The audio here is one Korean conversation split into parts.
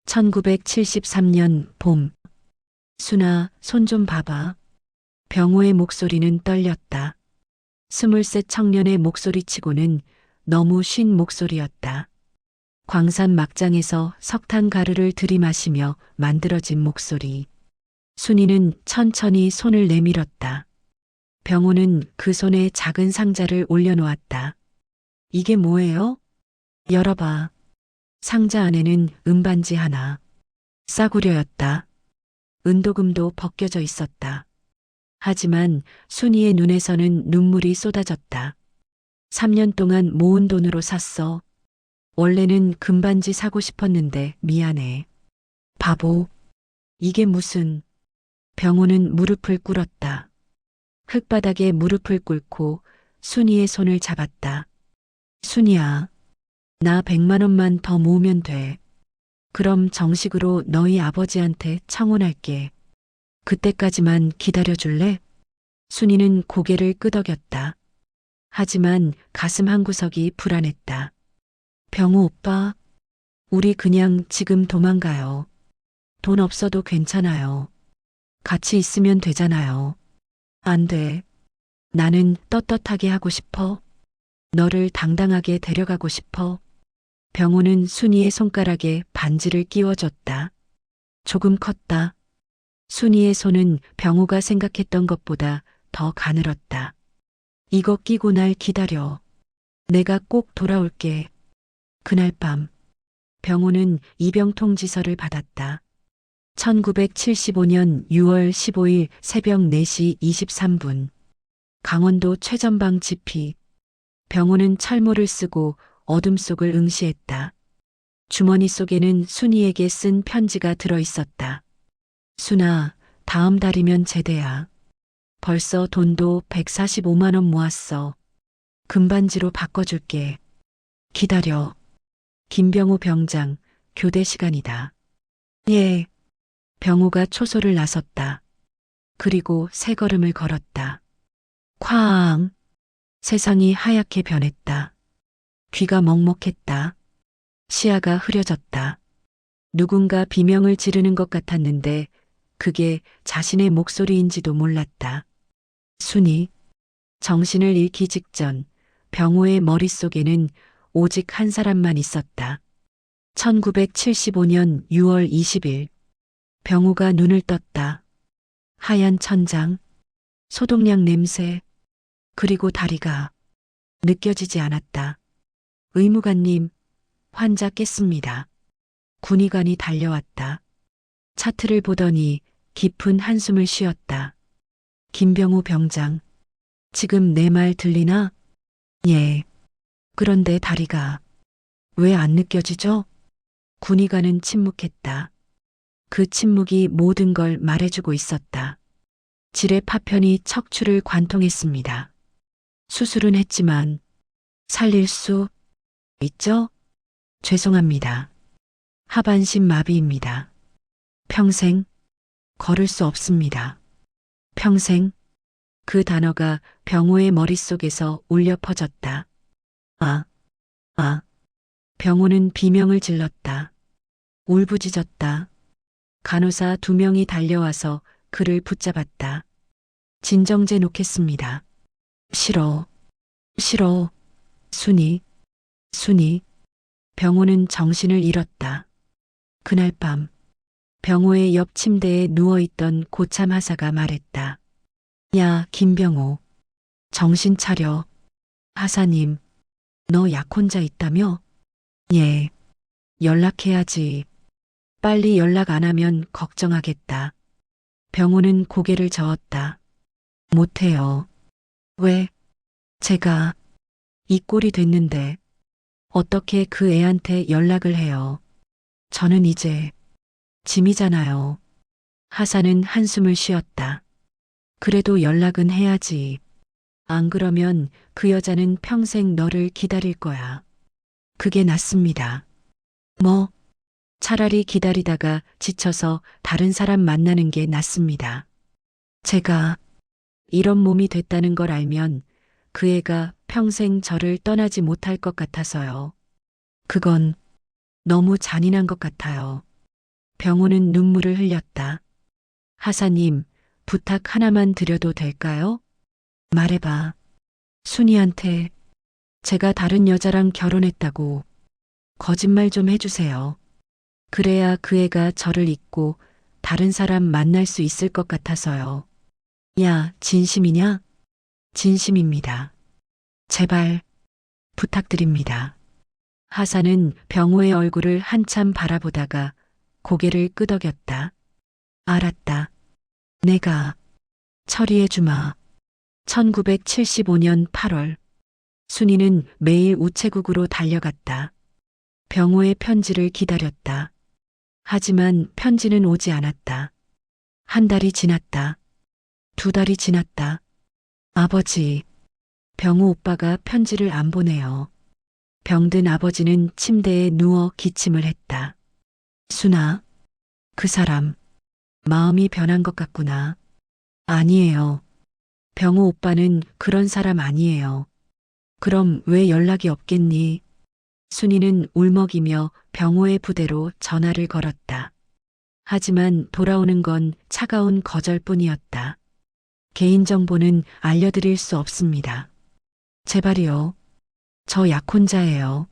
1973년 봄. 순아, 손 좀 봐봐. 병호의 목소리는 떨렸다. 23 청년의 목소리치고는 너무 쉰 목소리였다. 광산 막장에서 석탄 가루를 들이마시며 만들어진 목소리. 순이는 천천히 손을 내밀었다. 병호는 그 손에 작은 상자를 올려놓았다. 이게 뭐예요? 열어봐. 상자 안에는 은반지 하나. 싸구려였다. 은도금도 벗겨져 있었다. 하지만 순이의 눈에서는 눈물이 쏟아졌다. 3년 동안 모은 돈으로 샀어. 원래는 금반지 사고 싶었는데 미안해. 바보. 이게 무슨. 병호는 무릎을 꿇었다. 흙바닥에 무릎을 꿇고 순이의 손을 잡았다. 순이야. 나 100만 원만 더 모으면 돼. 그럼 정식으로 너희 아버지한테 청혼할게. 그때까지만 기다려줄래? 순이는 고개를 끄덕였다. 하지만 가슴 한구석이 불안했다. 병호 오빠, 우리 그냥 지금 도망가요. 돈 없어도 괜찮아요. 같이 있으면 되잖아요. 안 돼. 나는 떳떳하게 하고 싶어. 너를 당당하게 데려가고 싶어. 병호는 순이의 손가락에 반지를 끼워줬다. 조금 컸다. 순이의 손은 병호가 생각했던 것보다 더 가늘었다. 이거 끼고 날 기다려. 내가 꼭 돌아올게. 그날 밤, 병호는 입영 통지서를 받았다. 1975년 6월 15일 새벽 4시 23분. 강원도 최전방 지피. 병호는 철모를 쓰고 어둠 속을 응시했다. 주머니 속에는 순이에게 쓴 편지가 들어 있었다. 순아, 다음 달이면 제대야. 벌써 돈도 145만 원 모았어. 금반지로 바꿔줄게. 기다려. 김병호 병장, 교대 시간이다. 예. 병호가 초소를 나섰다. 그리고 세 걸음을 걸었다. 쾅. 세상이 하얗게 변했다. 귀가 먹먹했다. 시야가 흐려졌다. 누군가 비명을 지르는 것 같았는데 그게 자신의 목소리인지도 몰랐다. 순이. 정신을 잃기 직전 병호의 머릿속에는 오직 한 사람만 있었다. 1975년 6월 20일. 병호가 눈을 떴다. 하얀 천장, 소독약 냄새, 그리고 다리가 느껴지지 않았다. 의무관님, 환자 깼습니다. 군의관이 달려왔다. 차트를 보더니 깊은 한숨을 쉬었다. 김병호 병장, 지금 내 말 들리나? 예. 그런데 다리가 왜 안 느껴지죠? 군의관은 침묵했다. 그 침묵이 모든 걸 말해주고 있었다. 질의 파편이 척추를 관통했습니다. 수술은 했지만 살릴 수 있죠? 죄송합니다. 하반신 마비입니다. 평생 걸을 수 없습니다. 평생. 그 단어가 병호의 머릿속에서 울려 퍼졌다. 아. 병호는 비명을 질렀다. 울부짖었다. 간호사 2명이 달려와서 그를 붙잡았다. 진정제 놓겠습니다. 싫어. 싫어. 순이. 병호는 정신을 잃었다. 그날 밤 병호의 옆 침대에 누워있던 고참 하사가 말했다. 야, 김병호. 정신 차려. 하사님, 너 약혼자 있다며? 예. 연락해야지. 빨리 연락 안 하면 걱정하겠다. 병호는 고개를 저었다. 못해요. 왜? 제가 이 꼴이 됐는데 어떻게 그 애한테 연락을 해요? 저는 이제 짐이잖아요. 하사는 한숨을 쉬었다. 그래도 연락은 해야지. 안 그러면 그 여자는 평생 너를 기다릴 거야. 그게 낫습니다. 뭐? 차라리 기다리다가 지쳐서 다른 사람 만나는 게 낫습니다. 제가 이런 몸이 됐다는 걸 알면 그 애가 평생 저를 떠나지 못할 것 같아서요. 그건 너무 잔인한 것 같아요. 병호는 눈물을 흘렸다. 하사님, 부탁 하나만 드려도 될까요? 말해봐. 순이한테 제가 다른 여자랑 결혼했다고 거짓말 좀 해주세요. 그래야 그 애가 저를 잊고 다른 사람 만날 수 있을 것 같아서요. 야, 진심이냐? 진심입니다. 제발 부탁드립니다. 하사는 병호의 얼굴을 한참 바라보다가 고개를 끄덕였다. 알았다. 내가 처리해 주마. 1975년 8월 순이는 매일 우체국으로 달려갔다. 병호의 편지를 기다렸다. 하지만 편지는 오지 않았다. 한 달이 지났다. 두 달이 지났다. 아버지, 병호 오빠가 편지를 안 보내요. 병든 아버지는 침대에 누워 기침을 했다. 순아, 그 사람, 마음이 변한 것 같구나. 아니에요. 병호 오빠는 그런 사람 아니에요. 그럼 왜 연락이 없겠니? 순이는 울먹이며 병호의 부대로 전화를 걸었다. 하지만 돌아오는 건 차가운 거절뿐이었다. 개인정보는 알려드릴 수 없습니다. 제발이요. 저 약혼자예요.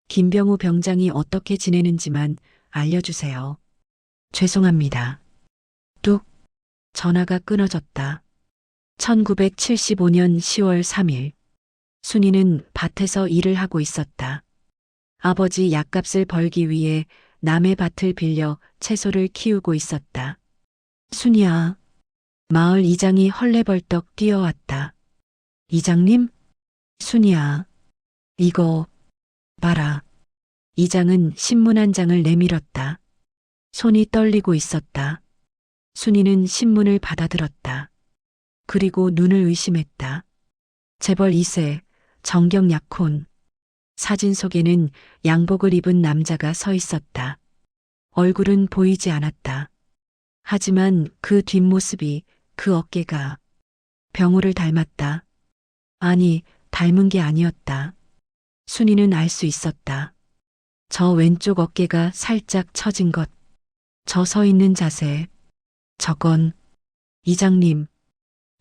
김병우 병장이 어떻게 지내는지만 알려주세요. 죄송합니다. 뚝. 전화가 끊어졌다. 1975년 10월 3일. 순이는 밭에서 일을 하고 있었다. 아버지 약값을 벌기 위해 남의 밭을 빌려 채소를 키우고 있었다. 순이야. 마을 이장이 헐레벌떡 뛰어왔다. 이장님? 순이야. 이거 봐라. 이장은 신문 한 장을 내밀었다. 손이 떨리고 있었다. 순이는 신문을 받아들었다. 그리고 눈을 의심했다. 재벌 2세, 정경 약혼. 사진 속에는 양복을 입은 남자가 서 있었다. 얼굴은 보이지 않았다. 하지만 그 뒷모습이, 그 어깨가 병호를 닮았다. 아니, 닮은 게 아니었다. 순이는 알 수 있었다. 저 왼쪽 어깨가 살짝 처진 것. 저 서 있는 자세. 저건, 이장님,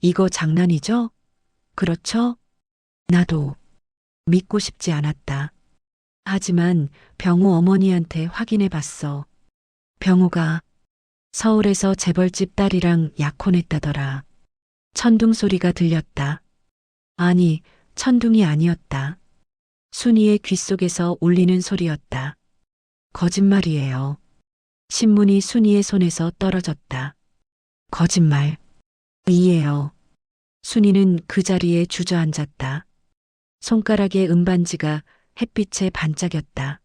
이거 장난이죠? 그렇죠? 나도 믿고 싶지 않았다. 하지만 병호 어머니한테 확인해 봤어. 병호가 서울에서 재벌집 딸이랑 약혼했다더라. 천둥 소리가 들렸다. 아니, 천둥이 아니었다. 순이의 귓속에서 울리는 소리였다. 거짓말이에요. 신문이 순이의 손에서 떨어졌다. 거짓말. 이에요. 순이는 그 자리에 주저앉았다. 손가락의 은반지가 햇빛에 반짝였다.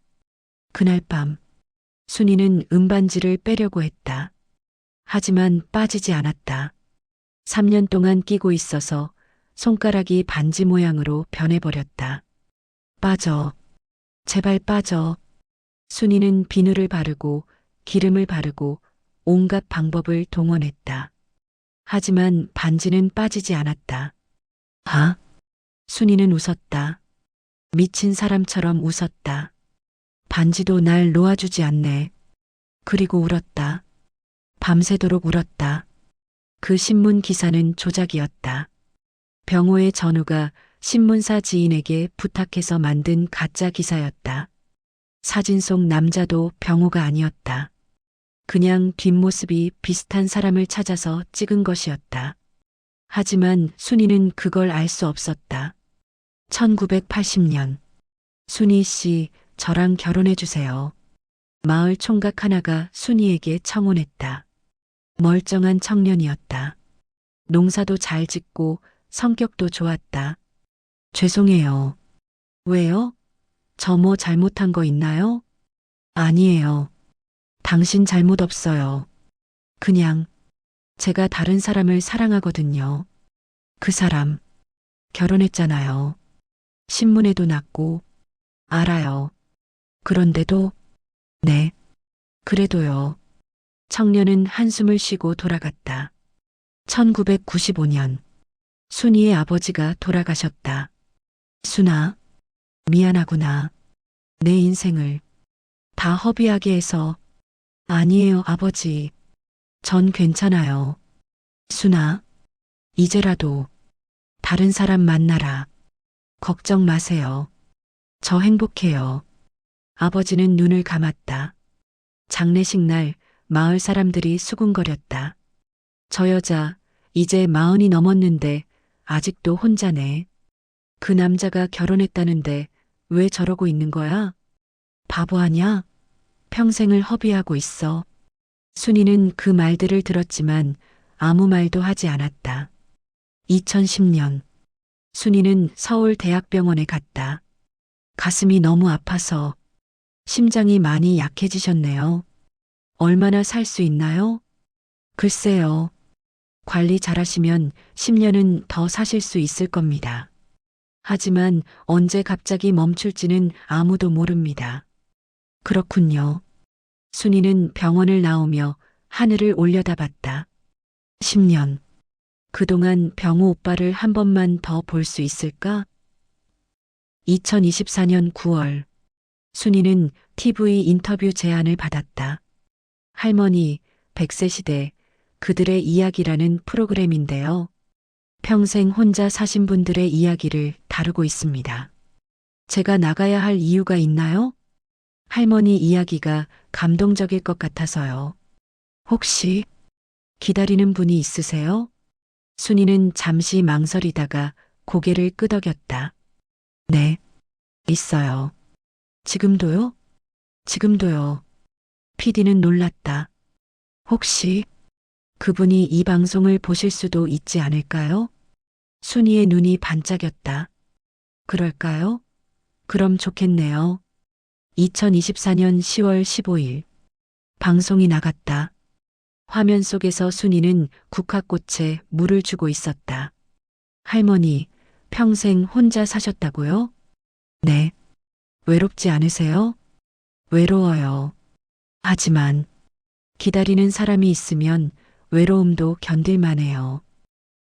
그날 밤, 순이는 은반지를 빼려고 했다. 하지만 빠지지 않았다. 3년 동안 끼고 있어서 손가락이 반지 모양으로 변해버렸다. 빠져. 제발 빠져. 순이는 비누를 바르고 기름을 바르고 온갖 방법을 동원했다. 하지만 반지는 빠지지 않았다. 아? 순이는 웃었다. 미친 사람처럼 웃었다. 반지도 날 놓아주지 않네. 그리고 울었다. 밤새도록 울었다. 그 신문 기사는 조작이었다. 병호의 전우가 신문사 지인에게 부탁해서 만든 가짜 기사였다. 사진 속 남자도 병호가 아니었다. 그냥 뒷모습이 비슷한 사람을 찾아서 찍은 것이었다. 하지만 순이는 그걸 알 수 없었다. 1980년. 순이 씨, 저랑 결혼해 주세요. 마을 총각 하나가 순이에게 청혼했다. 멀쩡한 청년이었다. 농사도 잘 짓고 성격도 좋았다. 죄송해요. 왜요? 저 뭐 잘못한 거 있나요? 아니에요. 당신 잘못 없어요. 그냥 제가 다른 사람을 사랑하거든요. 그 사람 결혼했잖아요. 신문에도 났고. 알아요. 그런데도 네. 그래도요. 청년은 한숨을 쉬고 돌아갔다. 1995년 순이의 아버지가 돌아가셨다. 순아, 미안하구나. 내 인생을 다 허비하게 해서 아니에요, 아버지. 전 괜찮아요. 순아, 이제라도 다른 사람 만나라. 걱정 마세요. 저 행복해요. 아버지는 눈을 감았다. 장례식 날 마을 사람들이 수군거렸다. 저 여자 이제 40이 넘었는데 아직도 혼자네. 그 남자가 결혼했다는데 왜 저러고 있는 거야? 바보 아냐? 평생을 허비하고 있어. 순이는 그 말들을 들었지만 아무 말도 하지 않았다. 2010년 순이는 서울대학병원에 갔다. 가슴이 너무 아파서 심장이 많이 약해지셨네요. 얼마나 살 수 있나요? 글쎄요. 관리 잘하시면 10년은 더 사실 수 있을 겁니다. 하지만 언제 갑자기 멈출지는 아무도 모릅니다. 그렇군요. 순이는 병원을 나오며 하늘을 올려다봤다. 10년. 그동안 병우 오빠를 한 번만 더 볼 수 있을까? 2024년 9월. 순이는 TV 인터뷰 제안을 받았다. 할머니, 100세 시대, 그들의 이야기라는 프로그램인데요. 평생 혼자 사신 분들의 이야기를 다루고 있습니다. 제가 나가야 할 이유가 있나요? 할머니 이야기가 감동적일 것 같아서요. 혹시 기다리는 분이 있으세요? 순이는 잠시 망설이다가 고개를 끄덕였다. 네, 있어요. 지금도요? 지금도요. PD는 놀랐다. 혹시 그분이 이 방송을 보실 수도 있지 않을까요? 순이의 눈이 반짝였다. 그럴까요? 그럼 좋겠네요. 2024년 10월 15일. 방송이 나갔다. 화면 속에서 순이는 국화꽃에 물을 주고 있었다. 할머니, 평생 혼자 사셨다고요? 네. 외롭지 않으세요? 외로워요. 하지만 기다리는 사람이 있으면 외로움도 견딜만해요.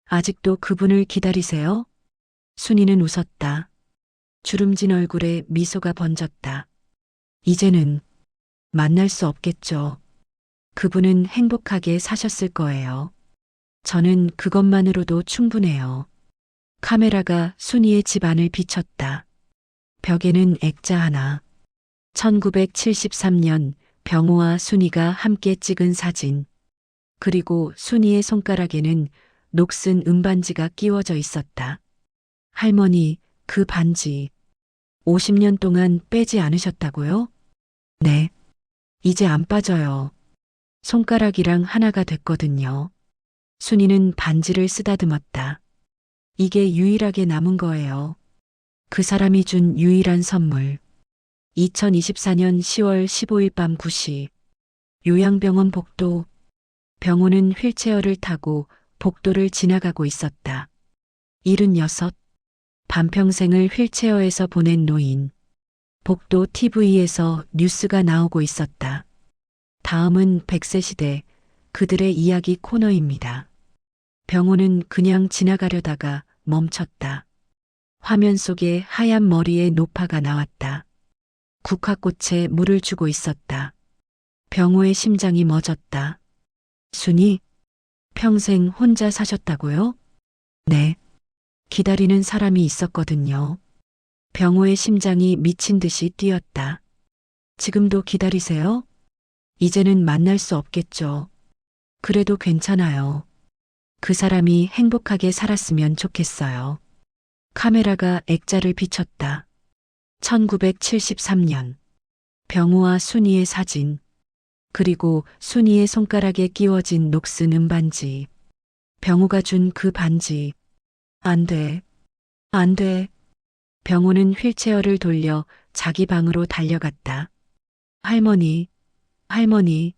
아직도 그분을 기다리세요? 순이는 웃었다. 주름진 얼굴에 미소가 번졌다. 이제는 만날 수 없겠죠. 그분은 행복하게 사셨을 거예요. 저는 그것만으로도 충분해요. 카메라가 순이의 집 안을 비췄다. 벽에는 액자 하나. 1973년 병호와 순이가 함께 찍은 사진. 그리고 순이의 손가락에는 녹슨 은반지가 끼워져 있었다. 할머니, 그 반지 50년 동안 빼지 않으셨다고요? 네. 이제 안 빠져요. 손가락이랑 하나가 됐거든요. 순이는 반지를 쓰다듬었다. 이게 유일하게 남은 거예요. 그 사람이 준 유일한 선물. 2024년 10월 15일 밤 9시. 요양병원 복도. 병호는 휠체어를 타고 복도를 지나가고 있었다. 76. 반평생을 휠체어에서 보낸 노인. 복도 TV에서 뉴스가 나오고 있었다. 다음은 100세 시대, 그들의 이야기 코너입니다. 병호는 그냥 지나가려다가 멈췄다. 화면 속에 하얀 머리의 노파가 나왔다. 국화꽃에 물을 주고 있었다. 병호의 심장이 멎었다. 순이, 평생 혼자 사셨다고요? 네. 기다리는 사람이 있었거든요. 병호의 심장이 미친 듯이 뛰었다. 지금도 기다리세요? 이제는 만날 수 없겠죠. 그래도 괜찮아요. 그 사람이 행복하게 살았으면 좋겠어요. 카메라가 액자를 비췄다. 1973년. 병우와 순이의 사진. 그리고 순이의 손가락에 끼워진 녹슨 은반지. 병우가 준 그 반지. 안 돼. 안 돼. 병우는 휠체어를 돌려 자기 방으로 달려갔다. 할머니, 할머니.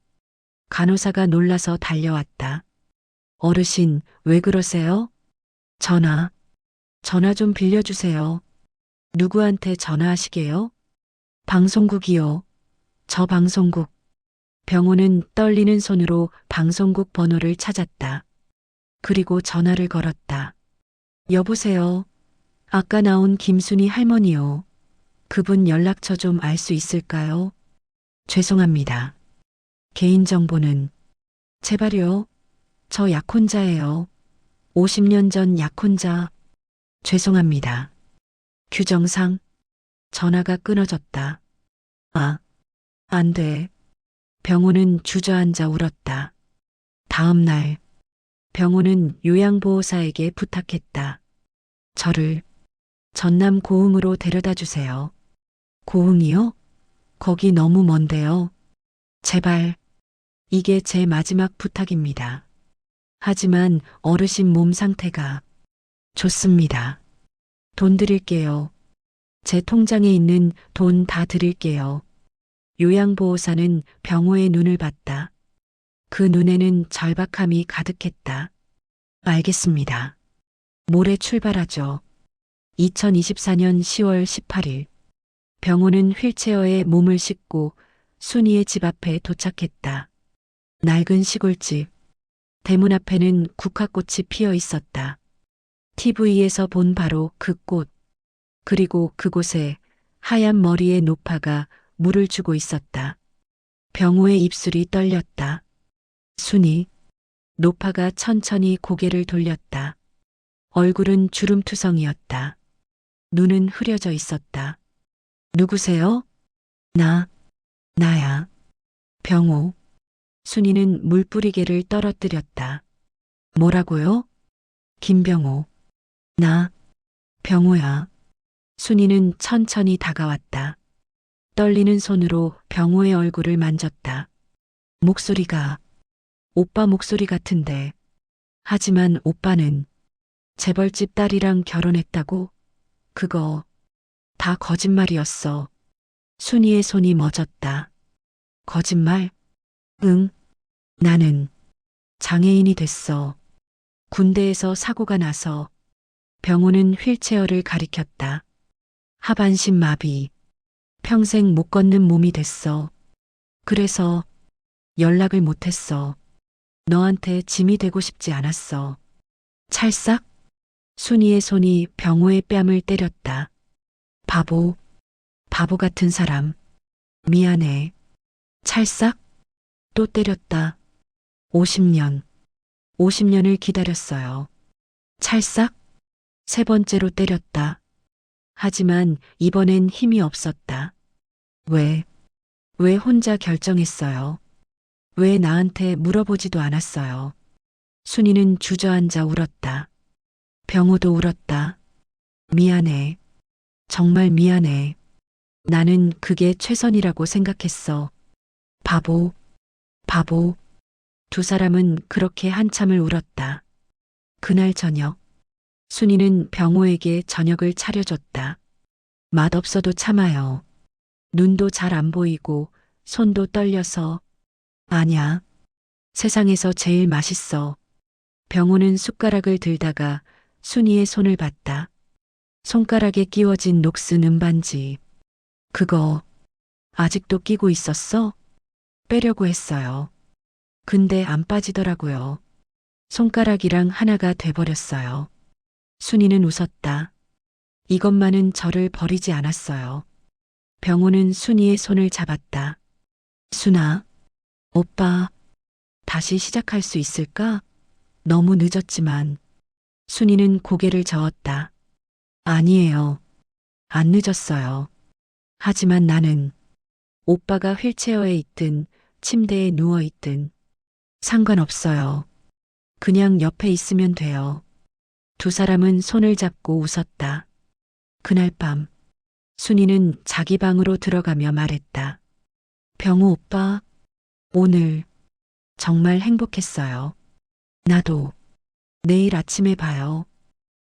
간호사가 놀라서 달려왔다. 어르신, 왜 그러세요? 전화 좀 빌려주세요. 누구한테 전화하시게요? 방송국이요. 저 방송국. 병호는 떨리는 손으로 방송국 번호를 찾았다. 그리고 전화를 걸었다. 여보세요. 아까 나온 김순이 할머니요. 그분 연락처 좀 알 수 있을까요? 죄송합니다. 개인정보는 제발요. 저 약혼자예요. 50년 전 약혼자. 죄송합니다. 규정상 전화가 끊어졌다. 아, 안 돼. 병호는 주저앉아 울었다. 다음 날 병호는 요양보호사에게 부탁했다. 저를 전남 고흥으로 데려다 주세요. 고흥이요? 거기 너무 먼데요. 제발, 이게 제 마지막 부탁입니다. 하지만 어르신 몸 상태가 좋습니다. 돈 드릴게요. 제 통장에 있는 돈 다 드릴게요. 요양보호사는 병호의 눈을 봤다. 그 눈에는 절박함이 가득했다. 알겠습니다. 모레 출발하죠. 2024년 10월 18일. 병호는 휠체어에 몸을 싣고 순이의 집 앞에 도착했다. 낡은 시골집. 대문 앞에는 국화꽃이 피어 있었다. TV에서 본 바로 그 꽃. 그리고 그곳에 하얀 머리의 노파가 물을 주고 있었다. 병호의 입술이 떨렸다. 순이. 노파가 천천히 고개를 돌렸다. 얼굴은 주름투성이었다. 눈은 흐려져 있었다. 누구세요? 나야. 병호. 순이는 물뿌리개를 떨어뜨렸다. 뭐라고요? 김병호. 병호야. 순이는 천천히 다가왔다. 떨리는 손으로 병호의 얼굴을 만졌다. 목소리가 오빠 목소리 같은데. 하지만 오빠는 재벌집 딸이랑 결혼했다고? 그거 다 거짓말이었어. 순이의 손이 멎었다. 거짓말? 응. 나는 장애인이 됐어. 군대에서 사고가 나서. 병호는 휠체어를 가리켰다. 하반신 마비. 평생 못 걷는 몸이 됐어. 그래서 연락을 못했어. 너한테 짐이 되고 싶지 않았어. 찰싹? 순이의 손이 병호의 뺨을 때렸다. 바보 같은 사람. 미안해. 찰싹? 또 때렸다. 50년을 기다렸어요. 찰싹? 세 번째로 때렸다. 하지만 이번엔 힘이 없었다. 왜 혼자 결정했어요? 왜 나한테 물어보지도 않았어요? 순이는 주저앉아 울었다. 병호도 울었다. 미안해. 정말 미안해. 나는 그게 최선이라고 생각했어. 바보. 두 사람은 그렇게 한참을 울었다. 그날 저녁, 순이는 병호에게 저녁을 차려줬다. 맛없어도 참아요. 눈도 잘 안 보이고 손도 떨려서. 아냐. 세상에서 제일 맛있어. 병호는 숟가락을 들다가 순이의 손을 봤다. 손가락에 끼워진 녹슨 은반지. 그거 아직도 끼고 있었어? 빼려고 했어요. 근데 안 빠지더라고요. 손가락이랑 하나가 돼버렸어요. 순이는 웃었다. 이것만은 저를 버리지 않았어요. 병호는 순이의 손을 잡았다. 순아, 오빠, 다시 시작할 수 있을까? 너무 늦었지만. 순이는 고개를 저었다. 아니에요. 안 늦었어요. 하지만 나는 오빠가 휠체어에 있든 침대에 누워 있든 상관없어요. 그냥 옆에 있으면 돼요. 두 사람은 손을 잡고 웃었다. 그날 밤 순이는 자기 방으로 들어가며 말했다. 병호 오빠, 오늘 정말 행복했어요. 나도. 내일 아침에 봐요.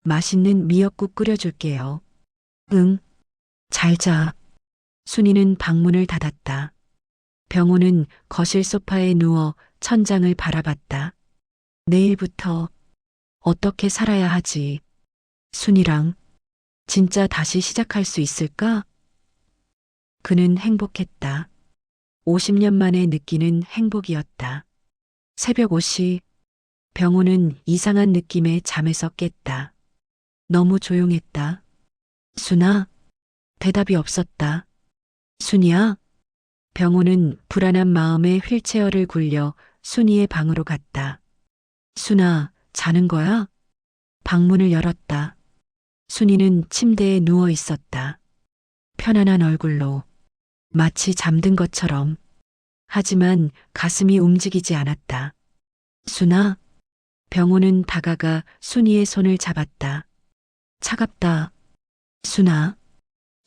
맛있는 미역국 끓여줄게요. 응, 잘 자. 순이는 방문을 닫았다. 병호는 거실 소파에 누워 천장을 바라봤다. 내일부터 어떻게 살아야 하지? 순이랑 진짜 다시 시작할 수 있을까? 그는 행복했다. 50년 만에 느끼는 행복이었다. 새벽 5시, 병호는 이상한 느낌에 잠에서 깼다. 너무 조용했다. 순아? 대답이 없었다. 순이야? 병호는 불안한 마음에 휠체어를 굴려 순이의 방으로 갔다. 순아, 자는 거야? 방문을 열었다. 순이는 침대에 누워 있었다. 편안한 얼굴로 마치 잠든 것처럼. 하지만 가슴이 움직이지 않았다. 순아? 병호는 다가가 순이의 손을 잡았다. 차갑다. 순아?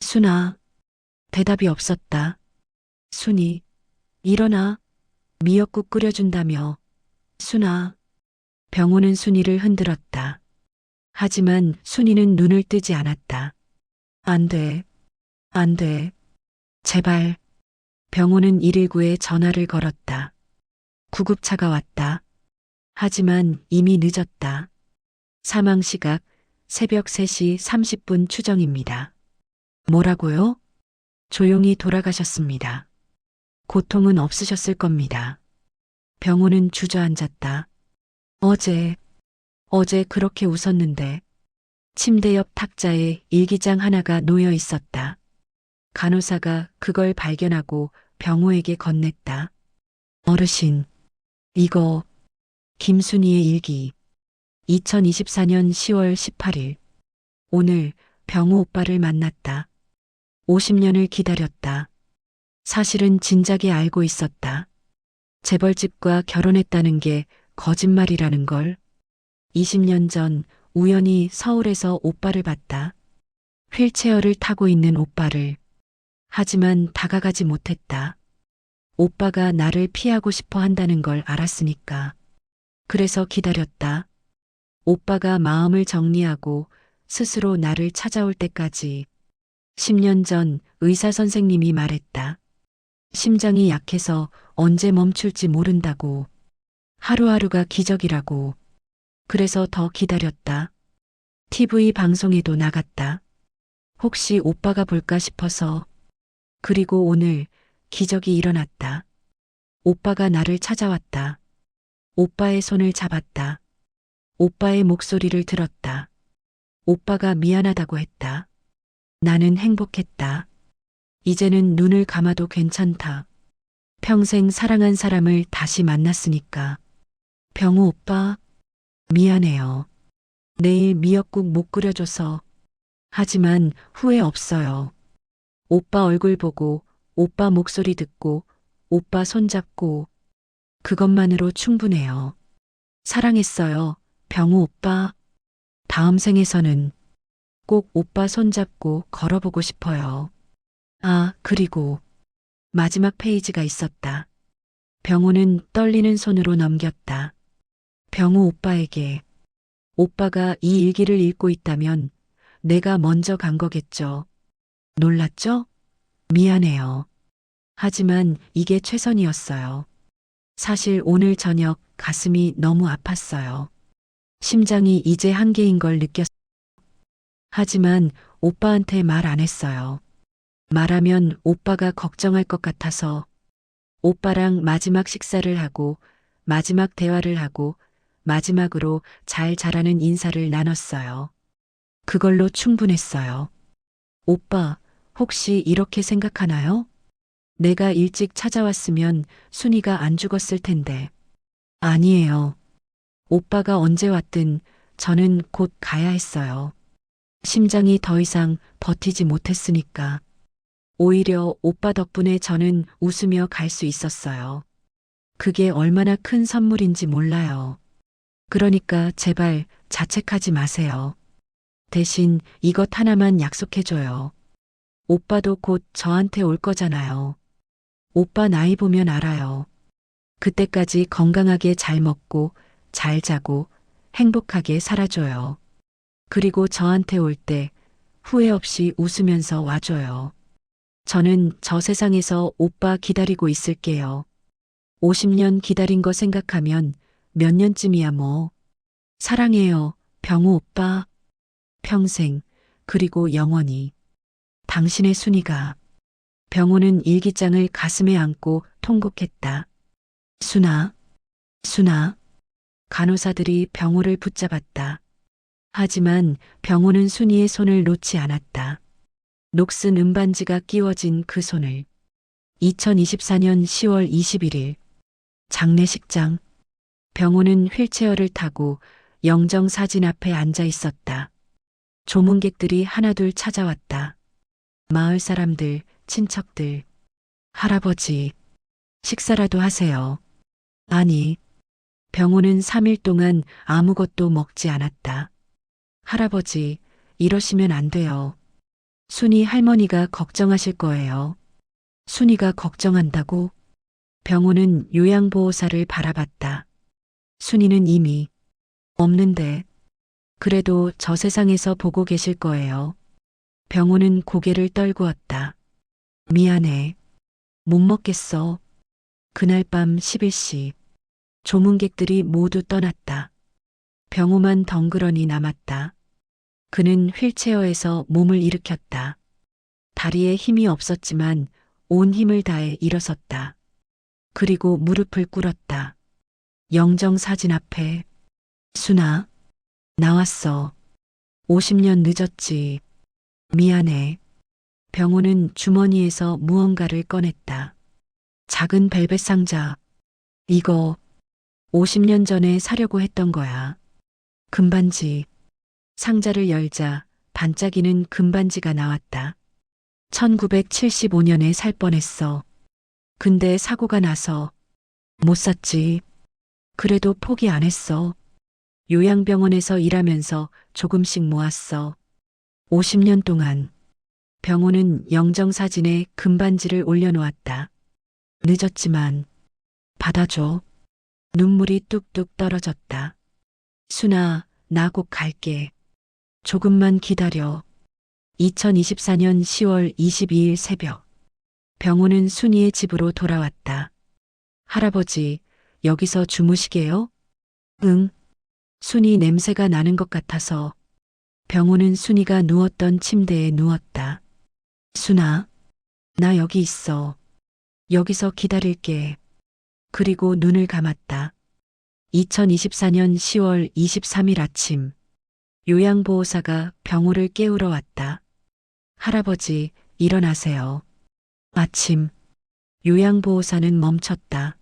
순아? 대답이 없었다. 순이, 일어나. 미역국 끓여준다며. 순아. 병호는 순이를 흔들었다. 하지만 순이는 눈을 뜨지 않았다. 안 돼. 안 돼. 제발. 병호는 119에 전화를 걸었다. 구급차가 왔다. 하지만 이미 늦었다. 사망 시각 새벽 3시 30분 추정입니다. 뭐라고요? 조용히 돌아가셨습니다. 고통은 없으셨을 겁니다. 병호는 주저앉았다. 어제 그렇게 웃었는데. 침대 옆 탁자에 일기장 하나가 놓여 있었다. 간호사가 그걸 발견하고 병호에게 건넸다. 어르신, 이거 김순희의 일기. 2024년 10월 18일. 오늘 병호 오빠를 만났다. 50년을 기다렸다. 사실은 진작에 알고 있었다. 재벌집과 결혼했다는 게 거짓말이라는 걸. 20년 전 우연히 서울에서 오빠를 봤다. 휠체어를 타고 있는 오빠를. 하지만 다가가지 못했다. 오빠가 나를 피하고 싶어 한다는 걸 알았으니까. 그래서 기다렸다. 오빠가 마음을 정리하고 스스로 나를 찾아올 때까지. 10년 전 의사 선생님이 말했다. 심장이 약해서 언제 멈출지 모른다고. 하루하루가 기적이라고. 그래서 더 기다렸다. TV 방송에도 나갔다. 혹시 오빠가 볼까 싶어서. 그리고 오늘 기적이 일어났다. 오빠가 나를 찾아왔다. 오빠의 손을 잡았다. 오빠의 목소리를 들었다. 오빠가 미안하다고 했다. 나는 행복했다. 이제는 눈을 감아도 괜찮다. 평생 사랑한 사람을 다시 만났으니까. 병우 오빠, 미안해요. 내일 미역국 못 끓여줘서. 하지만 후회 없어요. 오빠 얼굴 보고, 오빠 목소리 듣고, 오빠 손잡고, 그것만으로 충분해요. 사랑했어요, 병우 오빠. 다음 생에서는 꼭 오빠 손잡고 걸어보고 싶어요. 아, 그리고 마지막 페이지가 있었다. 병우는 떨리는 손으로 넘겼다. 병우 오빠에게. 오빠가 이 일기를 읽고 있다면 내가 먼저 간 거겠죠. 놀랐죠? 미안해요. 하지만 이게 최선이었어요. 사실 오늘 저녁 가슴이 너무 아팠어요. 심장이 이제 한계인 걸 느꼈어요. 하지만 오빠한테 말 안 했어요. 말하면 오빠가 걱정할 것 같아서. 오빠랑 마지막 식사를 하고 마지막 대화를 하고 마지막으로 잘 자라는 인사를 나눴어요. 그걸로 충분했어요. 오빠, 혹시 이렇게 생각하나요? 내가 일찍 찾아왔으면 순이가 안 죽었을 텐데. 아니에요. 오빠가 언제 왔든 저는 곧 가야 했어요. 심장이 더 이상 버티지 못했으니까. 오히려 오빠 덕분에 저는 웃으며 갈 수 있었어요. 그게 얼마나 큰 선물인지 몰라요. 그러니까 제발 자책하지 마세요. 대신 이것 하나만 약속해줘요. 오빠도 곧 저한테 올 거잖아요. 오빠 나이 보면 알아요. 그때까지 건강하게 잘 먹고 잘 자고 행복하게 살아줘요. 그리고 저한테 올 때 후회 없이 웃으면서 와줘요. 저는 저 세상에서 오빠 기다리고 있을게요. 50년 기다린 거 생각하면 몇 년쯤이야 뭐. 사랑해요, 병우 오빠. 평생, 그리고 영원히. 당신의 순이가. 병우는 일기장을 가슴에 안고 통곡했다. 순아, 순아. 간호사들이 병우를 붙잡았다. 하지만 병우는 순이의 손을 놓지 않았다. 녹슨 은반지가 끼워진 그 손을. 2024년 10월 21일 장례식장. 병호는 휠체어를 타고 영정 사진 앞에 앉아 있었다. 조문객들이 하나둘 찾아왔다. 마을 사람들, 친척들. 할아버지, 식사라도 하세요. 아니, 병호는 3일 동안 아무것도 먹지 않았다. 할아버지, 이러시면 안 돼요. 순이 할머니가 걱정하실 거예요. 순이가 걱정한다고? 병호는 요양보호사를 바라봤다. 순이는 이미 없는데, 그래도 저 세상에서 보고 계실 거예요. 병호는 고개를 떨구었다. 미안해. 못 먹겠어. 그날 밤 11시. 조문객들이 모두 떠났다. 병호만 덩그러니 남았다. 그는 휠체어에서 몸을 일으켰다. 다리에 힘이 없었지만 온 힘을 다해 일어섰다. 그리고 무릎을 꿇었다. 영정 사진 앞에. 순아, 나왔어. 50년 늦었지. 미안해. 병호는 주머니에서 무언가를 꺼냈다. 작은 벨벳 상자. 이거 50년 전에 사려고 했던 거야. 금반지. 상자를 열자 반짝이는 금반지가 나왔다. 1975년에 살 뻔했어. 근데 사고가 나서 못 샀지. 그래도 포기 안 했어. 요양병원에서 일하면서 조금씩 모았어. 50년 동안. 병호는 영정사진에 금반지를 올려놓았다. 늦었지만 받아줘. 눈물이 뚝뚝 떨어졌다. 순아, 나 곧 갈게. 조금만 기다려. 2024년 10월 22일 새벽. 병호는 순이의 집으로 돌아왔다. 할아버지, 여기서 주무시게요? 응. 순이 냄새가 나는 것 같아서. 병호는 순이가 누웠던 침대에 누웠다. 순아, 나 여기 있어. 여기서 기다릴게. 그리고 눈을 감았다. 2024년 10월 23일 아침. 요양보호사가 병호를 깨우러 왔다. 할아버지, 일어나세요. 아침. 요양보호사는 멈췄다.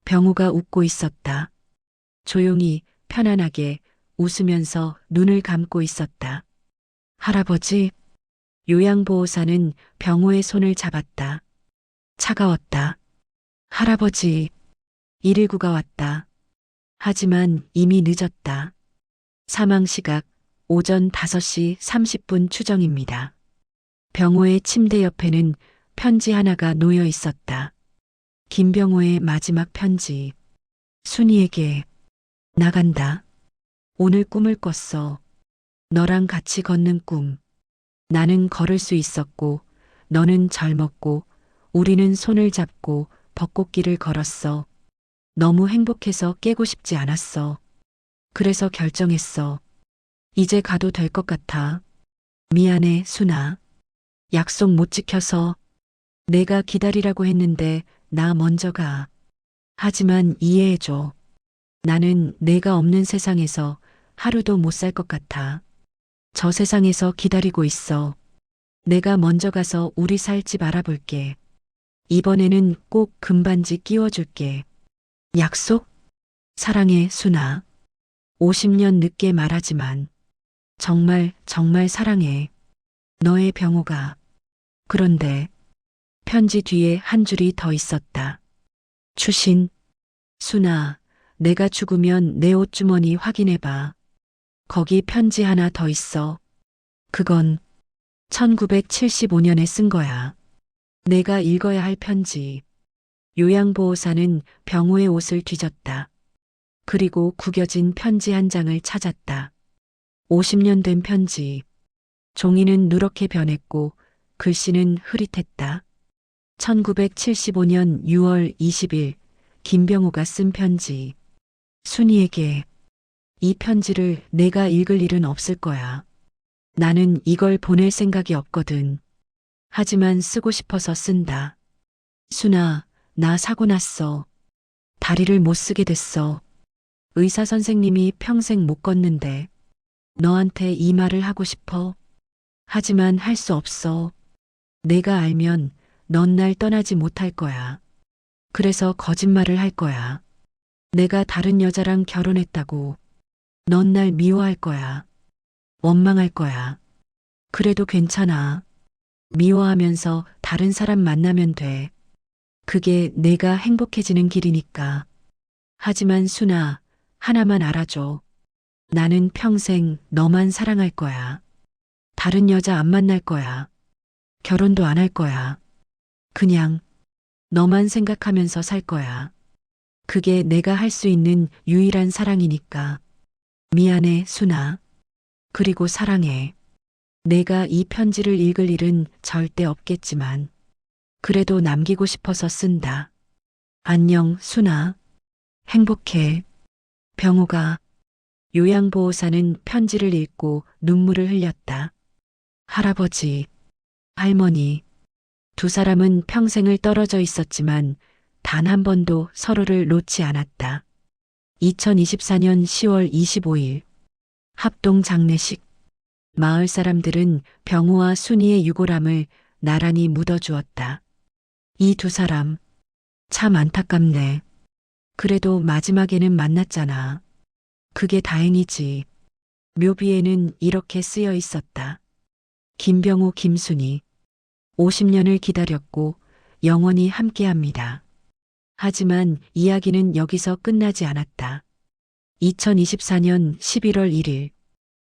병호가 웃고 있었다. 조용히, 편안하게, 웃으면서 눈을 감고 있었다. 할아버지. 요양보호사는 병호의 손을 잡았다. 차가웠다. 할아버지. 119가 왔다. 하지만 이미 늦었다. 사망 시각 오전 5시 30분 추정입니다. 병호의 침대 옆에는 편지 하나가 놓여 있었다. 김병호의 마지막 편지. 순이에게. 나간다. 오늘 꿈을 꿨어. 너랑 같이 걷는 꿈. 나는 걸을 수 있었고, 너는 젊었고, 우리는 손을 잡고 벚꽃길을 걸었어. 너무 행복해서 깨고 싶지 않았어. 그래서 결정했어. 이제 가도 될 것 같아. 미안해, 순아. 약속 못 지켜서. 내가 기다리라고 했는데 나 먼저 가. 하지만 이해해줘. 나는 내가 없는 세상에서 하루도 못 살 것 같아. 저 세상에서 기다리고 있어. 내가 먼저 가서 우리 살 집 알아볼게. 이번에는 꼭 금반지 끼워줄게. 약속? 사랑해, 순아. 50년 늦게 말하지만 정말 정말 사랑해. 너의 병호가. 그런데 편지 뒤에 한 줄이 더 있었다. 추신. 순아, 내가 죽으면 내 옷주머니 확인해봐. 거기 편지 하나 더 있어. 그건 1975년에 쓴 거야. 내가 읽어야 할 편지. 요양보호사는 병호의 옷을 뒤졌다. 그리고 구겨진 편지 한 장을 찾았다. 50년 된 편지. 종이는 누렇게 변했고 글씨는 흐릿했다. 1975년 6월 20일 김병호가 쓴 편지. 순이에게. 이 편지를 내가 읽을 일은 없을 거야. 나는 이걸 보낼 생각이 없거든. 하지만 쓰고 싶어서 쓴다. 순아, 나 사고 났어. 다리를 못 쓰게 됐어. 의사 선생님이 평생 못 걷는데 너한테 이 말을 하고 싶어. 하지만 할 수 없어. 내가 알면 넌 날 떠나지 못할 거야. 그래서 거짓말을 할 거야. 내가 다른 여자랑 결혼했다고. 넌 날 미워할 거야. 원망할 거야. 그래도 괜찮아. 미워하면서 다른 사람 만나면 돼. 그게 내가 행복해지는 길이니까. 하지만 순아, 하나만 알아줘. 나는 평생 너만 사랑할 거야. 다른 여자 안 만날 거야. 결혼도 안 할 거야. 그냥 너만 생각하면서 살 거야. 그게 내가 할 수 있는 유일한 사랑이니까. 미안해, 순아. 그리고 사랑해. 내가 이 편지를 읽을 일은 절대 없겠지만, 그래도 남기고 싶어서 쓴다. 안녕, 순아. 행복해. 병우가. 요양보호사는 편지를 읽고 눈물을 흘렸다. 할아버지, 할머니, 두 사람은 평생을 떨어져 있었지만 단 한 번도 서로를 놓지 않았다. 2024년 10월 25일 합동 장례식. 마을 사람들은 병우와 순이의 유골함을 나란히 묻어주었다. 이 두 사람 참 안타깝네. 그래도 마지막에는 만났잖아. 그게 다행이지. 묘비에는 이렇게 쓰여 있었다. 김병우, 김순이 50년을 기다렸고 영원히 함께합니다. 하지만 이야기는 여기서 끝나지 않았다. 2024년 11월 1일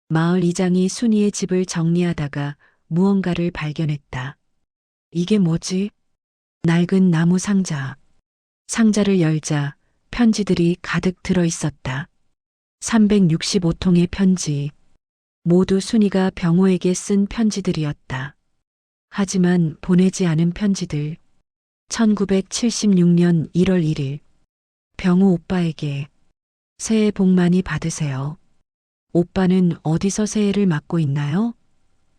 마을 이장이 순이의 집을 정리하다가 무언가를 발견했다. 이게 뭐지? 낡은 나무 상자. 상자를 열자 편지들이 가득 들어 있었다. 365통의 편지. 모두 순이가 병호에게 쓴 편지들이었다. 하지만 보내지 않은 편지들. 1976년 1월 1일. 병호 오빠에게. 새해 복 많이 받으세요. 오빠는 어디서 새해를 맞고 있나요?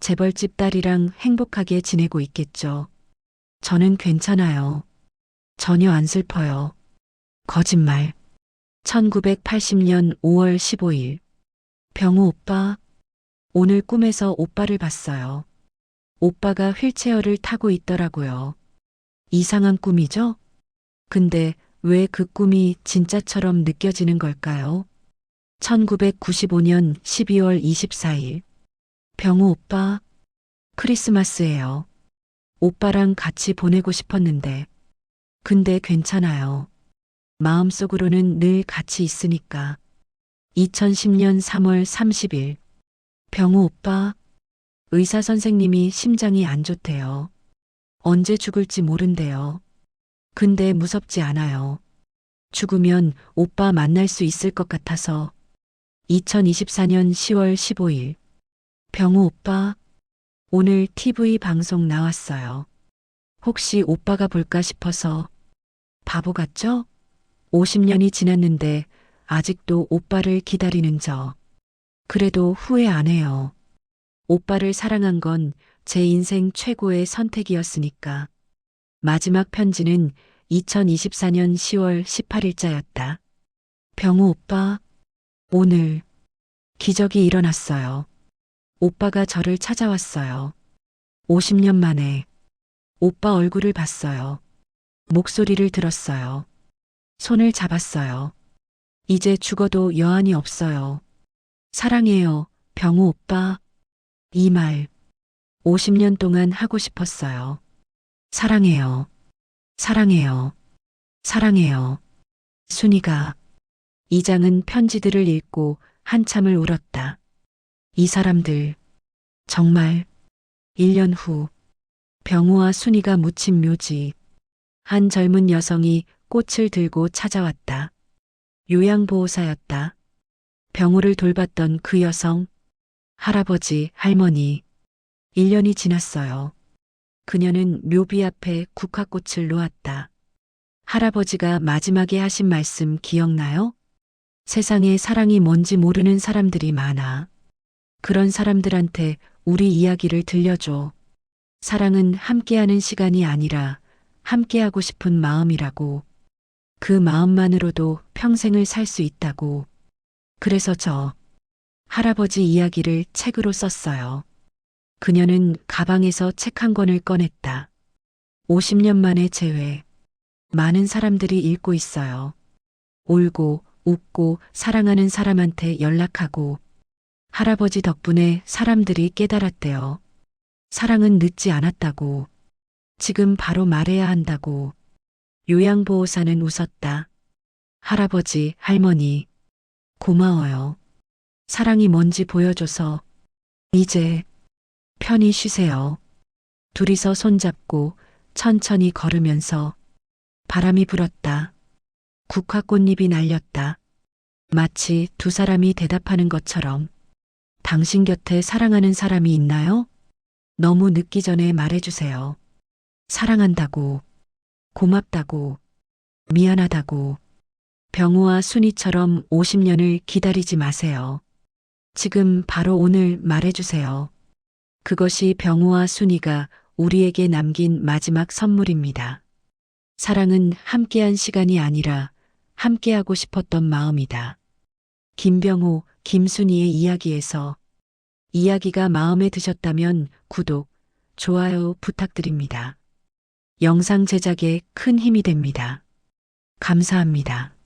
재벌집 딸이랑 행복하게 지내고 있겠죠. 저는 괜찮아요. 전혀 안 슬퍼요. 거짓말. 1980년 5월 15일. 병우 오빠. 오늘 꿈에서 오빠를 봤어요. 오빠가 휠체어를 타고 있더라고요. 이상한 꿈이죠? 근데 왜 그 꿈이 진짜처럼 느껴지는 걸까요? 1995년 12월 24일. 병우 오빠. 크리스마스예요. 오빠랑 같이 보내고 싶었는데. 근데 괜찮아요. 마음속으로는 늘 같이 있으니까. 2010년 3월 30일. 병우 오빠. 의사 선생님이 심장이 안 좋대요. 언제 죽을지 모른대요. 근데 무섭지 않아요. 죽으면 오빠 만날 수 있을 것 같아서. 2024년 10월 15일. 병우 오빠. 오늘 TV 방송 나왔어요. 혹시 오빠가 볼까 싶어서. 바보 같죠? 50년이 지났는데 아직도 오빠를 기다리는 저. 그래도 후회 안 해요. 오빠를 사랑한 건 제 인생 최고의 선택이었으니까. 마지막 편지는 2024년 10월 18일자였다. 병우 오빠. 오늘 기적이 일어났어요. 오빠가 저를 찾아왔어요. 50년 만에 오빠 얼굴을 봤어요. 목소리를 들었어요. 손을 잡았어요. 이제 죽어도 여한이 없어요. 사랑해요, 병우 오빠. 이 말 50년 동안 하고 싶었어요. 사랑해요. 사랑해요. 사랑해요. 순이가. 이장은 편지들을 읽고 한참을 울었다. 이 사람들 정말. 1년 후 병우와 순이가 묻힌 묘지. 한 젊은 여성이 꽃을 들고 찾아왔다. 요양보호사였다. 병우를 돌봤던 그 여성. 할아버지, 할머니. 1년이 지났어요. 그녀는 묘비 앞에 국화꽃을 놓았다. 할아버지가 마지막에 하신 말씀 기억나요? 세상에 사랑이 뭔지 모르는 사람들이 많아. 그런 사람들한테 우리 이야기를 들려줘. 사랑은 함께하는 시간이 아니라 함께하고 싶은 마음이라고. 그 마음만으로도 평생을 살 수 있다고. 그래서 저 할아버지 이야기를 책으로 썼어요. 그녀는 가방에서 책 한 권을 꺼냈다. 50년 만에 재회. 많은 사람들이 읽고 있어요. 울고, 웃고, 사랑하는 사람한테 연락하고, 할아버지 덕분에 사람들이 깨달았대요. 사랑은 늦지 않았다고. 지금 바로 말해야 한다고. 요양보호사는 웃었다. 할아버지, 할머니, 고마워요. 사랑이 뭔지 보여줘서. 이제 편히 쉬세요. 둘이서 손잡고 천천히 걸으면서 바람이 불었다. 국화꽃잎이 날렸다. 마치 두 사람이 대답하는 것처럼. 당신 곁에 사랑하는 사람이 있나요? 너무 늦기 전에 말해주세요. 사랑한다고, 고맙다고, 미안하다고. 병우와 순이처럼 50년을 기다리지 마세요. 지금 바로 오늘 말해주세요. 그것이 병우와 순이가 우리에게 남긴 마지막 선물입니다. 사랑은 함께한 시간이 아니라 함께하고 싶었던 마음이다. 김병우, 김순이의 이야기에서 이야기가 마음에 드셨다면 구독, 좋아요 부탁드립니다. 영상 제작에 큰 힘이 됩니다. 감사합니다.